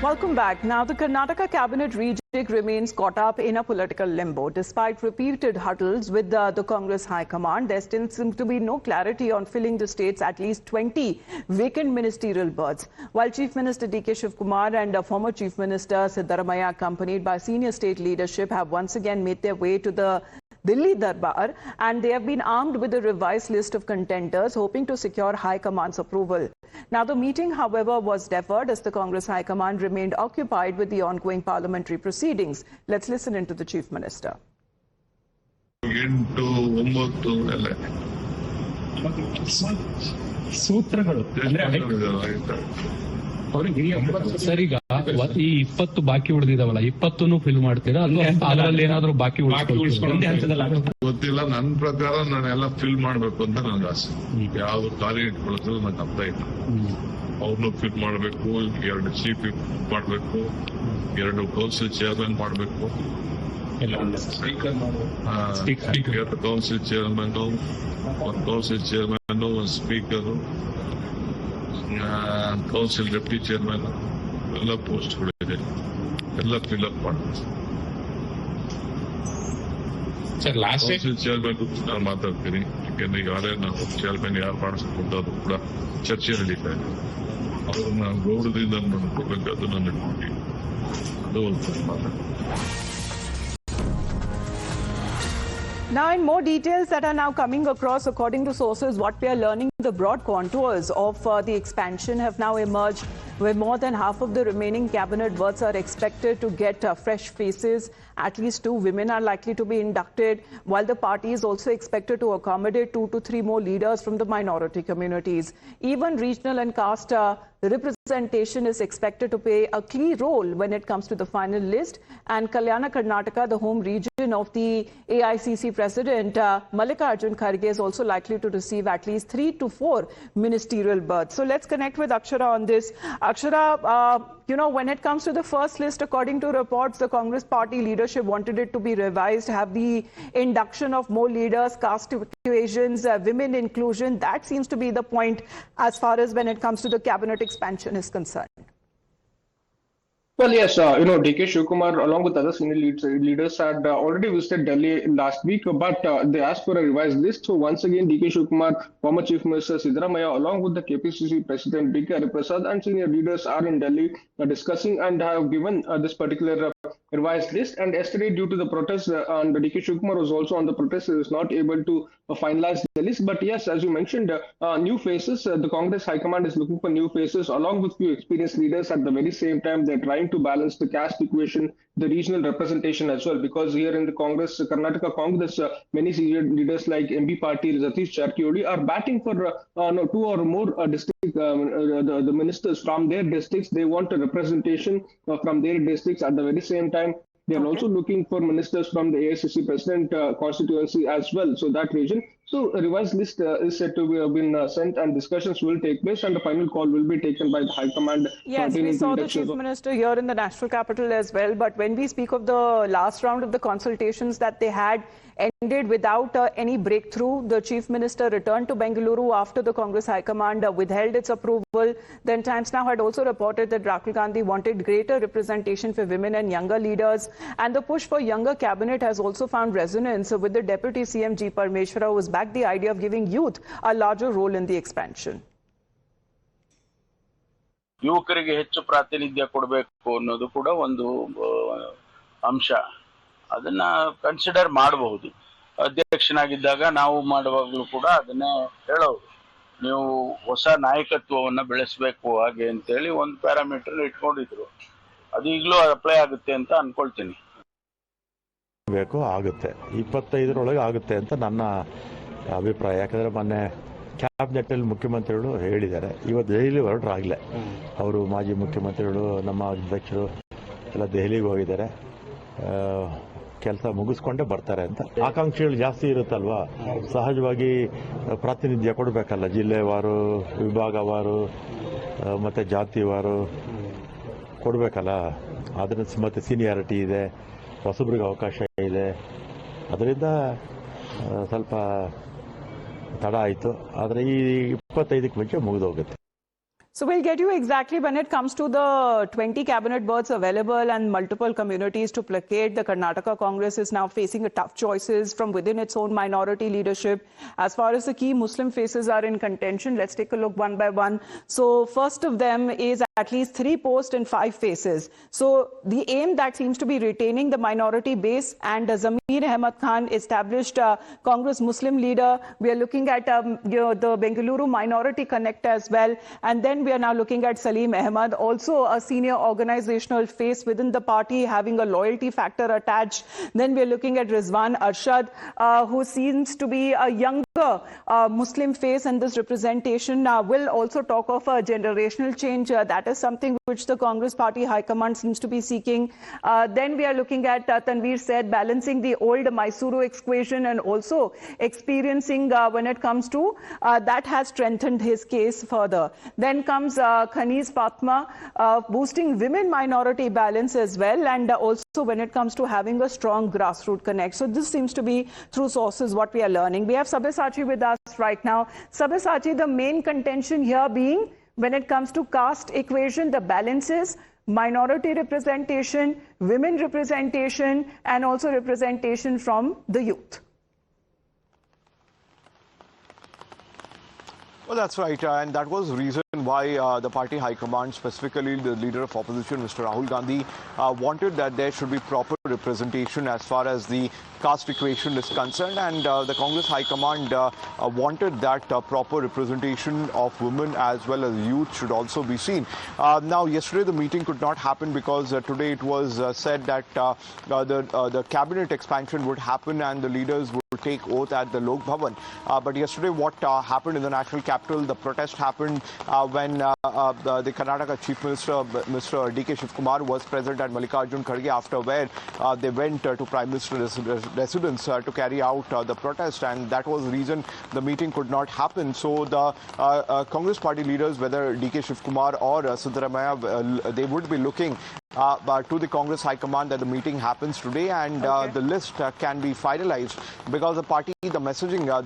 Welcome back. Now, the Karnataka cabinet rejig remains caught up in a political limbo. Despite repeated hurdles with the Congress High Command, there still seems to be no clarity on filling the state's at least 20 vacant ministerial berths. While Chief Minister D.K. Shivakumar and former Chief Minister Siddaramaiah, accompanied by senior state leadership, have once again made their way to the Delhi Darbar, and they have been armed with a revised list of contenders, hoping to secure High Command's approval. Now, the meeting, however, was deferred as the Congress High Command remained occupied with the ongoing parliamentary proceedings. Let's listen into the Chief Minister. Sir, ಈಗ ಈ 20 ಬಾಕಿ ಉಳಿದಿದಾವಲ್ಲ, 20 fill ಮಾಡ್ತೀರಾ ಅಥವಾ ಅದರಲ್ಲಿ ಏನಾದ್ರು ಬಾಕಿ ಗೊತ್ತಿಲ್ಲ. ನನ್ನ ಪ್ರಕಾರ ನಾನೆಲ್ಲ ಫಿಲ್ ಮಾಡ್ಬೇಕು ಅಂತ ನನ್ಗೆ ಆಸೆ. ಯಾವ್ದು ಖಾಲಿ ಇಟ್ಕೊಳ್ಳೋದು ನಂಗೆ ಅರ್ಥ ಇಲ್ಲ. ಅವ್ರನ್ನು ಫಿಲ್ ಮಾಡ್ಬೇಕು, 2 ಚೀಫ್ ಮಾಡ್ಬೇಕು, 2 ಕೌನ್ಸಿಲ್ ಚೇರ್ಮನ್ ಮಾಡ್ಬೇಕು, 2 council chairman, 1 council chairman, 1 speaker, council deputy chairman, ಎಲ್ಲ ಪೋಸ್ಟ್ಗಳಿದೆ. ಎಲ್ಲ ಫಿಲ್ಅಪ್ ಮಾಡ್ಬೇಕು. ಕೌನ್ಸಿಲ್ ಚೇರ್ಮನ್ ನಾನು ಮಾತಾಡ್ತೀನಿ, ಯಾಕೆಂದ್ರೆ ಈಗಾಗಲೇ ನಾವು ಚೇರ್ಮನ್ ಯಾರು ಮಾಡಿಸ್ಬೇಕು ಅದು ಕೂಡ ಚರ್ಚೆ ನಡೀತಾ ಇದೆ. ಅವ್ರನ್ನ ಗೌರವದಿಂದ ನೋಡ್ಕೋಬೇಕು, ಅದು ನನ್ನ ಡ್ಯೂಟಿ. ಅದು ಮಾತಾಡ್ತೀನಿ. Now, in more details that are now coming across, according to sources, what we are learning, the broad contours of the expansion have now emerged, where more than half of the remaining cabinet berths are expected to get fresh faces. At least 2 women are likely to be inducted, while the party is also expected to accommodate 2 to 3 more leaders from the minority communities. Even regional and caste representation is expected to play a key role when it comes to the final list. And Kalyana, Karnataka, the home region of the AICC president, Mallikarjun Kharge, is also likely to receive at least 3 to 4 ministerial berths. So let's connect with Akshara on this. Akshara, when it comes to the first list, according to reports, the Congress party leadership wanted it to be revised, have the induction of more leaders, caste equations, women inclusion. That seems to be the point as far as when it comes to the cabinet expansion is concerned. Well, yes, D.K. Shivakumar, along with other senior leaders, had already visited Delhi last week, but they asked for a revised list. So once again, D.K. Shivakumar, former Chief Minister Siddaramaiah, along with the KPCC President D.K. Hariprasad and senior leaders are in Delhi discussing and have given this particular revised list. And yesterday, due to the protest, and D.K. Shivakumar was also on the protest, he was not able to finalize the list. But yes, as you mentioned, new faces. The Congress High Command is looking for new faces, along with few experienced leaders. At the very same time, they're trying to balance the caste equation, the regional representation as well, because here in the Congress, Karnataka Congress, many senior leaders like MP Patil, Satish Jarkioli are batting for 2 or more district the ministers from their districts. They want a representation from their districts. At the very same time, they are also looking for ministers from the AICC president constituency as well, so that region. So a revised list is said to have been sent, and discussions will take place, and the final call will be taken by the High Command. Yes, we saw the Chief Minister here in the national capital as well, but when we speak of the last round of the consultations that they had ended without any breakthrough, the Chief Minister returned to Bengaluru after the Congress High Command withheld its approval. Then Times Now had also reported that Rahul Gandhi wanted greater representation for women and younger leaders, and the push for younger cabinet has also found resonance with the Deputy CM G. Parmeshwara, who has backed the idea of giving youth a larger role in the expansion. ಯುವಕರಿಗೆ ಹೆಚ್ಚು ಪ್ರಾತಿನಿಧ್ಯ ಕೊಡಬೇಕು ಅನ್ನೋದು ಕೂಡ ಒಂದು ಅಂಶ. ಅದನ್ನ consider ಮಾಡಬಹುದು. ಅಧ್ಯಕ್ಷನಾಗಿದ್ದಾಗ ನಾವು ಮಾಡುವಾಗಲೂ ಕೂಡ ಅದನ್ನೇ ಹೇಳೋದು, ನೀವು ಹೊಸ ನಾಯಕತ್ವವನ್ನು ಬೆಳೆಸಬೇಕು ಹಾಗೆ ಅಂತೇಳಿ ಒಂದು ಪ್ಯಾರಾಮೀಟರ್ ಇಟ್ಕೊಂಡಿದ್ರು. ಅದು ಈಗಲೂ ಅಪ್ಲೈ ಆಗುತ್ತೆ ಅಂತ ಅನ್ಕೊಳ್ತೀನಿ. ಬೇಕು ಆಗುತ್ತೆ, 25ರೊಳಗೆ ಆಗುತ್ತೆ ಅಂತ ನನ್ನ ಅಭಿಪ್ರಾಯ. ಯಾಕಂದರೆ ಮೊನ್ನೆ ಕ್ಯಾಬಿನೆಟ್ಟಲ್ಲಿ ಮುಖ್ಯಮಂತ್ರಿಗಳು ಹೇಳಿದ್ದಾರೆ, ಇವತ್ತು ದೆಹಲಿ ಹೊರಟ್ರಾಗಲೇ ಅವರು ಮಾಜಿ ಮುಖ್ಯಮಂತ್ರಿಗಳು, ನಮ್ಮ ಅಧ್ಯಕ್ಷರು ಎಲ್ಲ ದೆಹಲಿಗೆ ಹೋಗಿದ್ದಾರೆ. ಕೆಲಸ ಮುಗಿಸ್ಕೊಂಡೇ ಬರ್ತಾರೆ ಅಂತ. ಆಕಾಂಕ್ಷೆಗಳು ಜಾಸ್ತಿ ಇರುತ್ತಲ್ವಾ, ಸಹಜವಾಗಿ ಪ್ರಾತಿನಿಧ್ಯ ಕೊಡಬೇಕಲ್ಲ, ಜಿಲ್ಲೆವಾರು, ವಿಭಾಗವಾರು ಮತ್ತು ಜಾತಿವಾರು ಕೊಡಬೇಕಲ್ಲ. ಅದರ ಮತ್ತು ಸೀನಿಯಾರಿಟಿ ಇದೆ, ಹೊಸಬ್ರಿಗೆ ಅವಕಾಶ ಇದೆ. ಅದರಿಂದ ಸ್ವಲ್ಪ ತಡ ಆಯಿತು. ಆದರೆ ಈ 25ಕ್ಕೆ ಮುಂಚೆ ಮುಗಿದೋಗುತ್ತೆ. So we'll get you exactly when it comes to the 20 cabinet berths available and multiple communities to placate. The Karnataka Congress is now facing a tough choices from within its own minority leadership. As far as the key Muslim faces are in contention, let's take a look one by one. So first of them is at least 3 posts and 5 faces. So the aim that seems to be retaining the minority base, and Zamir Ahmad Khan, established Congress Muslim leader. We are looking at the Bengaluru Minority Connect as well. And then we are now looking at Salim Ahmad, also a senior organizational face within the party, having a loyalty factor attached. Then we are looking at Rizwan Arshad, who seems to be a younger Muslim face, and this representation will also talk of a generational change. That is something which the Congress party high command seems to be seeking. Then we are looking at Tanveer Said, balancing the old Mysuru equation and also experiencing when it comes to that has strengthened his case further. Then comes Khanis Fatma, boosting women minority balance as well, and also when it comes to having a strong grassroots connect. So this seems to be through sources what we are learning. We have Sabyasachi with us right now. Sabyasachi, the main contention here being when it comes to caste equation, the balances, minority representation, women representation, and also representation from the youth. Well, that's right, and that was the reason why the party high command, specifically the leader of opposition, Mr. Rahul Gandhi, wanted that there should be proper representation as far as the caste equation is concerned, and the Congress high command wanted that proper representation of women as well as youth should also be seen. Now, yesterday the meeting could not happen because today it was said that the cabinet expansion would happen and the leaders would take oath at the Lok Bhavan. But yesterday what happened in the national capital, the protest happened when the Karnataka Chief Minister, Mr. D.K. Shivakumar, was present at Mallikarjun Kharge, after where they went to Prime Minister's residence to carry out the protest, and that was the reason the meeting could not happen. So the Congress party leaders, whether D.K. Shivakumar or Siddaramaiah, they would be looking to the Congress High Command that the meeting happens today, and the list can be finalized, because the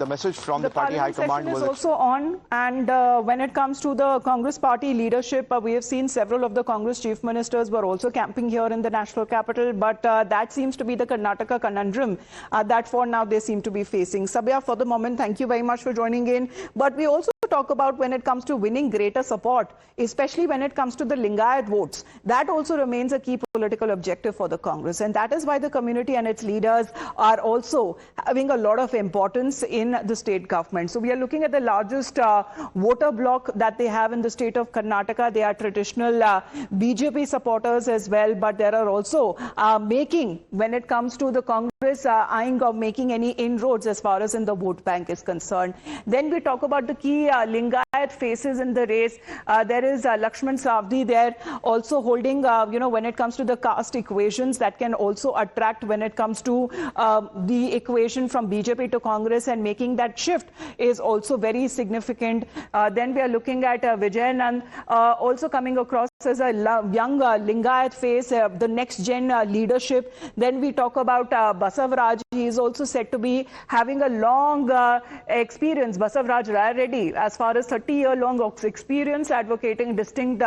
message from the party High Command was also on. And when it comes to the Congress party leadership, we have seen several of the Congress chief ministers were also camping here in the national capital, but that seems to be the Karnataka conundrum that for now they seem to be facing. Sabya, for the moment, thank you very much for joining in. But we also talk about when it comes to winning greater support, especially when it comes to the Lingayat votes. That also remains a key political objective for the Congress, and that is why the community and its leaders are also having a lot of importance in the state government. So we are looking at the largest voter bloc that they have in the state of Karnataka. They are traditional BJP supporters as well, but there are also making, when it comes to the Congress, eyeing of making any inroads as far as in the vote bank is concerned. Then we talk about the key Lingayat faces in the race. There is Lakshman Savdi there also holding, when it comes to the caste equations that can also attract when it comes to the equation from BJP to Congress, and making that shift is also very significant. Then we are looking at Vijayanand also coming across as a young Lingayat face, the next gen leadership. Then we talk about Basavaraj. He is also said to be having a long experience, Basavaraj Rai Reddy, as far as 30-year-long experience advocating distinct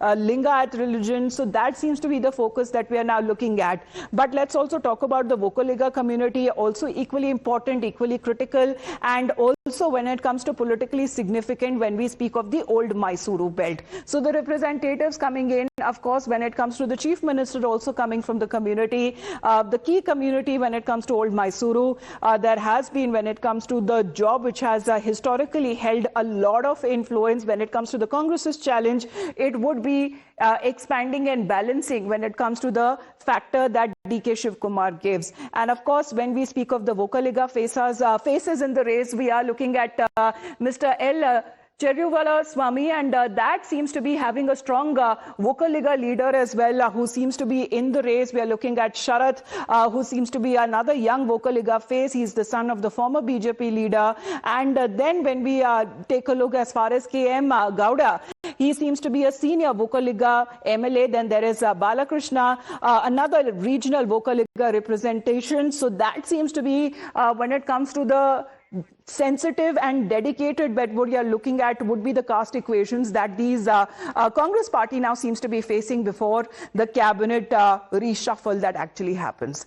Lingayat religion. So that seems to be the focus that we are now looking at. But let's also talk about the Vokaliga community, also equally important, equally critical, and also when it comes to politically significant when we speak of the old Mysuru belt. So the representatives coming in, of course, when it comes to the chief minister also coming from the community, the key community when it comes to old Mysuru, there has been when it comes to the job which has historically held a lot of influence when it comes to the Congress's challenge. It would be expanding and balancing when it comes to the factor that D.K. Shivakumar gives. And of course, when we speak of the Vokaliga faces in the race, we are looking at Mr. L. Cherryuvala Swami, and that seems to be having a strong Vokaliga leader as well, who seems to be in the race. We are looking at Sharath, who seems to be another young Vokaliga face. He's the son of the former BJP leader. And then when we take a look as far as K.M. Gowda, he seems to be a senior Vokaliga MLA. Then there is Balakrishna, another regional Vokaliga representation. So that seems to be when it comes to the sensitive and dedicated, but what you are looking at would be the caste equations that these Congress party now seems to be facing before the cabinet reshuffle that actually happens.